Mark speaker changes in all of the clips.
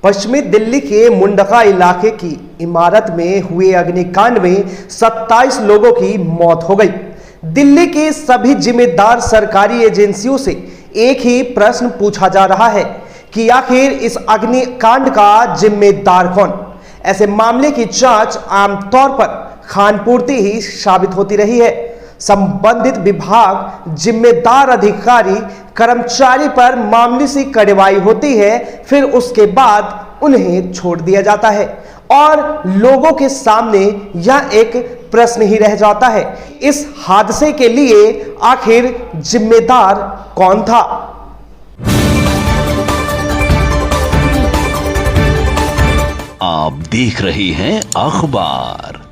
Speaker 1: पश्चिमी दिल्ली के मुंडका इलाके की इमारत में हुए अग्निकांड में 27 लोगों की मौत हो गई। दिल्ली की सभी जिम्मेदार सरकारी एजेंसियों से एक ही प्रश्न पूछा जा रहा है कि आखिर इस अग्निकांड का जिम्मेदार कौन। ऐसे मामले की जांच आमतौर पर खानपूर्ति ही साबित होती रही है। संबंधित विभाग, जिम्मेदार अधिकारी, कर्मचारी पर मामूली सी कार्रवाई होती है, फिर उसके बाद उन्हें छोड़ दिया जाता है और लोगों के सामने यह एक प्रश्न ही रह जाता है, इस हादसे के लिए आखिर जिम्मेदार कौन था।
Speaker 2: आप देख रहे हैं अखबार।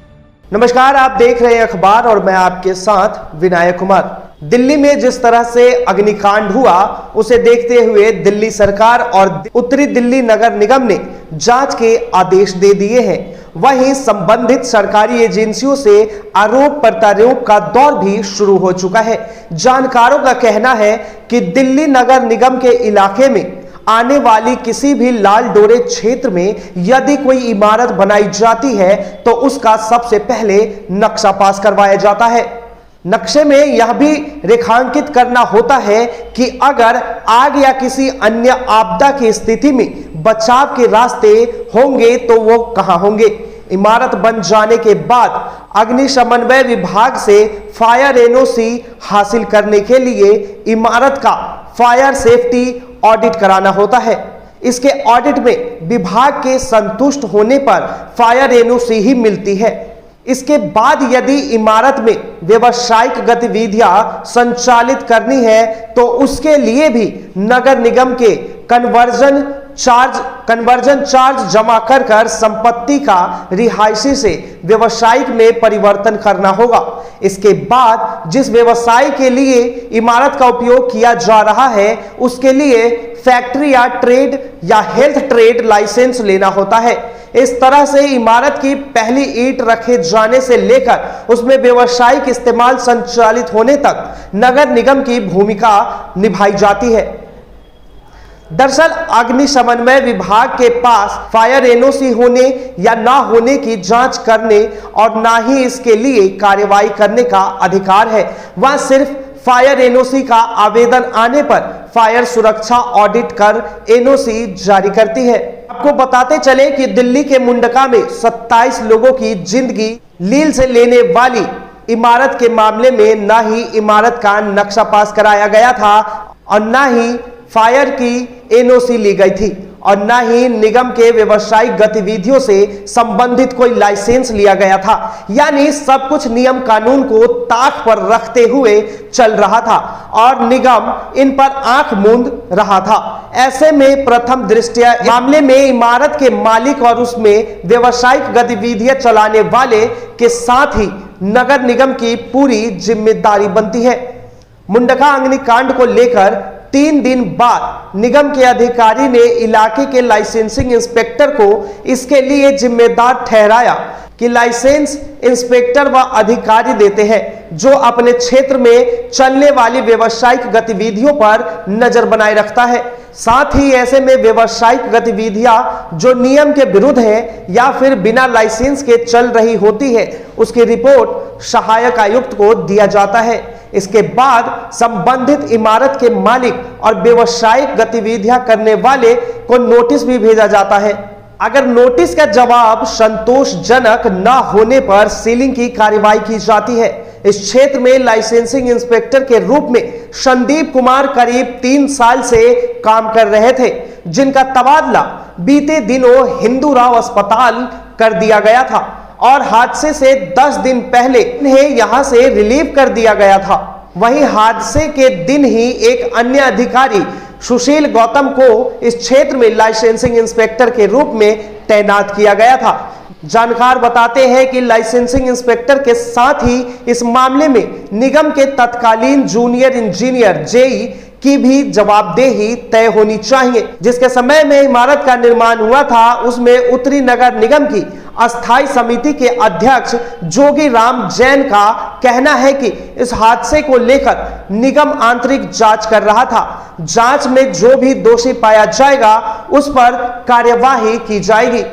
Speaker 1: नमस्कार, आप देख रहे हैं अखबार और मैं आपके साथ विनायक कुमार। दिल्ली में जिस तरह से अग्निकांड हुआ उसे देखते हुए दिल्ली सरकार और उत्तरी दिल्ली नगर निगम ने जांच के आदेश दे दिए हैं। वहीं संबंधित सरकारी एजेंसियों से आरोप प्रत्यारोप का दौर भी शुरू हो चुका है। जानकारों का कहना है कि दिल्ली नगर निगम के इलाके में आने वाली किसी भी लाल डोरे क्षेत्र में यदि कोई इमारत बनाई जाती है तो उसका सबसे पहले नक्शा पास करवाया जाता है। नक्शे में यह भी रेखांकित करना होता है कि अगर आग या किसी अन्य आपदा की स्थिति में बचाव के रास्ते होंगे तो वो कहां होंगे। इमारत बन जाने के बाद अग्निशमन विभाग से फायर एनओसी हासिल करने के लिए इमारत का फायर सेफ्टी ऑडिट कराना होता है। इसके ऑडिट में विभाग के संतुष्ट होने पर फायर एनओसी ही मिलती है। इसके बाद यदि इमारत में व्यावसायिक गतिविधियां संचालित करनी है तो उसके लिए भी नगर निगम के कन्वर्जन चार्ज जमा कर संपत्ति का रिहायशी से व्यवसायिक में परिवर्तन करना होगा। इसके बाद जिस व्यवसाय के लिए इमारत का उपयोग किया जा रहा है उसके लिए फैक्ट्री या ट्रेड या हेल्थ ट्रेड लाइसेंस लेना होता है। इस तरह से इमारत की पहली ईंट रखे जाने से लेकर उसमें व्यवसायिक इस्तेमाल संचालित होने तक नगर निगम की भूमिका निभाई जाती है। दरअसल अग्निशमन विभाग के पास फायर एनओसी होने या ना होने की जांच करने और ना ही इसके लिए कार्रवाई करने का अधिकार है। वह सिर्फ फायर एनओसी का आवेदन आने पर फायर सुरक्षा ऑडिट कर एनओसी जारी करती है। आपको बताते चले कि दिल्ली के मुंडका में 27 लोगों की जिंदगी लील से लेने वाली इमारत के मामले में ना ही इमारत का नक्शा पास कराया गया था और ना ही फायर की एनओसी ली गई थी और ना ही निगम के व्यवसायिक गतिविधियों से संबंधित कोई लाइसेंस लिया गया था। यानी सब कुछ नियम कानून को ताक पर रखते हुए चल रहा था और निगम इन पर आंख मूंद रहा था। ऐसे में प्रथम दृष्टया मामले में इमारत के मालिक और उसमें व्यवसायिक गतिविधियां चलाने वाले के साथ ही नगर निगम की पूरी जिम्मेदारी बनती है। मुंडका अग्निकांड को लेकर 3 दिन बाद निगम के अधिकारी ने इलाके के लाइसेंसिंग इंस्पेक्टर को इसके लिए जिम्मेदार ठहराया कि लाइसेंस इंस्पेक्टर व अधिकारी देते हैं जो अपने क्षेत्र में चलने वाली व्यवसायिक गतिविधियों पर नजर बनाए रखता है। साथ ही ऐसे में व्यवसायिक गतिविधियां जो नियम के विरुद्ध है या फिर बिना लाइसेंस के चल रही होती है उसकी रिपोर्ट सहायक आयुक्त को दिया जाता है। इसके बाद संबंधित इमारत के मालिक और व्यवसायिक गतिविधियां करने वाले को नोटिस भी भेजा जाता है। अगर नोटिस का जवाब संतोषजनक न होने पर सीलिंग की कार्रवाई की जाती है। इस क्षेत्र में लाइसेंसिंग इंस्पेक्टर के रूप में संदीप कुमार करीब 3 साल से काम कर रहे थे, जिनका तबादला बीते दिनों हिंदू राव अस्पताल कर दिया गया था और हादसे से 10 दिन पहले इन्हें यहां से रिलीव कर दिया गया था। वहीं हादसे के दिन ही एक अन्य अधिकारी सुशील गौतम को इस क्षेत्र में लाइसेंसिंग इंस्पेक्टर के रूप में तैनात किया गया था। जानकार बताते हैं कि लाइसेंसिंग इंस्पेक्टर के साथ ही इस मामले में निगम के तत्कालीन जूनियर इंजीनियर जेई की भी जवाबदेही तय होनी चाहिए। जिसके समय में इमारत का निर्माण हुआ था उसमें उत्तरी नगर निगम की अस्थाई समिति के अध्यक्ष जोगी राम जैन का कहना है कि इस हादसे को लेकर निगम आंतरिक जांच कर रहा था। जांच में जो भी दोषी पाया जाएगा उस पर कार्यवाही की जाएगी।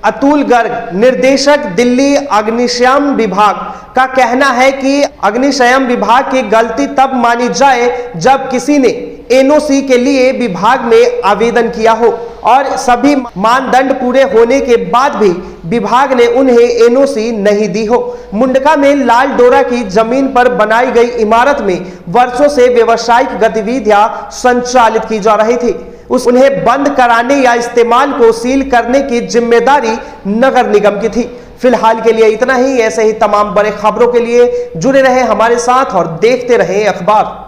Speaker 1: अतुल गर्ग, निर्देशक दिल्ली अग्निशमन विभाग का कहना है कि अग्निशमन विभाग की गलती तब मानी जाए जब किसी ने एनओसी के लिए विभाग में आवेदन किया हो और सभी मानदंड पूरे होने के बाद भी विभाग ने उन्हें एनओसी नहीं दी हो। मुंडका में लाल डोरा की जमीन पर बनाई गई इमारत में वर्षों से व्यावसायिक गतिविधियां संचालित की जा रही थी। उन्हें बंद कराने या इस्तेमाल को सील करने की जिम्मेदारी नगर निगम की थी। फिलहाल के लिए इतना ही। ऐसे ही तमाम बड़े खबरों के लिए जुड़े रहे हमारे साथ और देखते रहे अखबार।